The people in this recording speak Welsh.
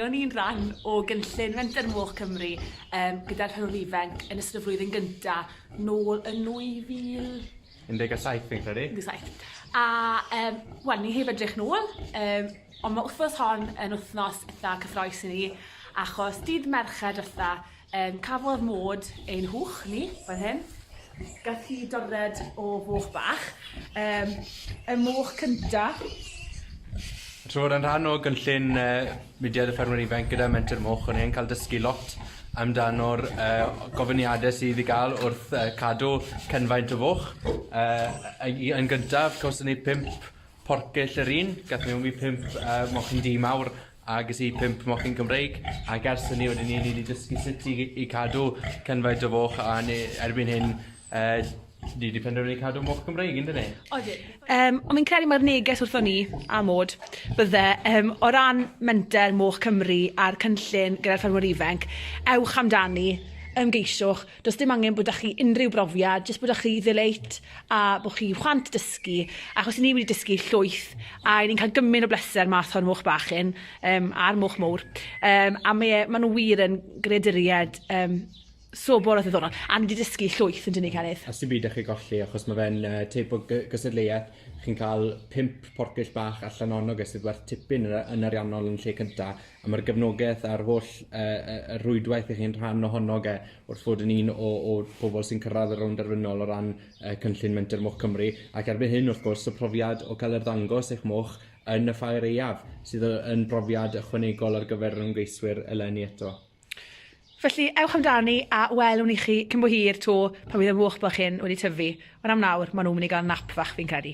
mi o'n i'n rhan o gynllun Menter Moch Cymru gyda'r rhan o'r ifanc yn ystod y flwyddyn gyntaf nôl yn 2000... 17 fi'n credu. 17. A wel, ni heb edrych nôl, ond mae wythnos hon yn wythnos eitha cyffroes i ni, achos dydd Merched eitha cafodd mod ein hwch ni, fan hyn. Gath hi dorred o foch bach. Y moch cyntaf. Tro'r yn rhan o gynllun Mudiad y Ffermwyr Ifanc gyda Menter Moch, o'n i'n cael dysgu lot amdano'r gofyniadau sydd i gael wrth cadw cynfaint o foch. Yn gyntaf, cawson ni 5 porcyll yr un, gath mewn i 5 mochyn di mawr a ges i 5 mochyn Cymreig, ac ers hynny wedyn ni wedi dysgu sut i cadw cynfaint o foch, a erbyn hyn ni wedi penderfynu cadw moch Cymreig, ynddo ni? Ond mi'n credu mae'r neges wrthon ni a mod bydde o ran Menter Moch Cymru a'r cynllun gyda'r ffermwyr ifanc, ewch amdani, ymgeisiwch, does dim angen bod chi unrhyw brofiad, jyst bod chi ddileit a bod chi chwant dysgu, achos ni wedi dysgu llwyth a ni'n cael gymaint o bleser math o'r moch bach hyn a'r moch mowr. A mae nhw wir yn greaduried sobor o ddiddorol, a ni wedi dysgu llwyth yn dyn ni Celydd. As dim byd ych chi golli, achos mae fe'n teip o gysadleuaeth, chi'n cael 5 porcyll bach allan onno sydd werth tipyn yn ariannol yn lle cyntaf, a mae'r gefnogaeth a'r holl rwydwaith i chi'n rhan ohono wrth fod yn un o bobl sy'n cyrraedd y rownd derfynol o ran cynllun Menter Moch Cymru, ac erbyn hyn wrth gwrs y profiad o cael ddangos eich moch yn y ffair eiaf, sydd yn brofiad ychwanegol ar gyfer yr ymgeiswyr eleni eto. Felly, ewch amdani a welwn i chi cyn bo hir to pan bydd y moch bach hyn wedi tyfu. Ond am nawr, maen nhw'n mynd i gael nap fach fi'n credu.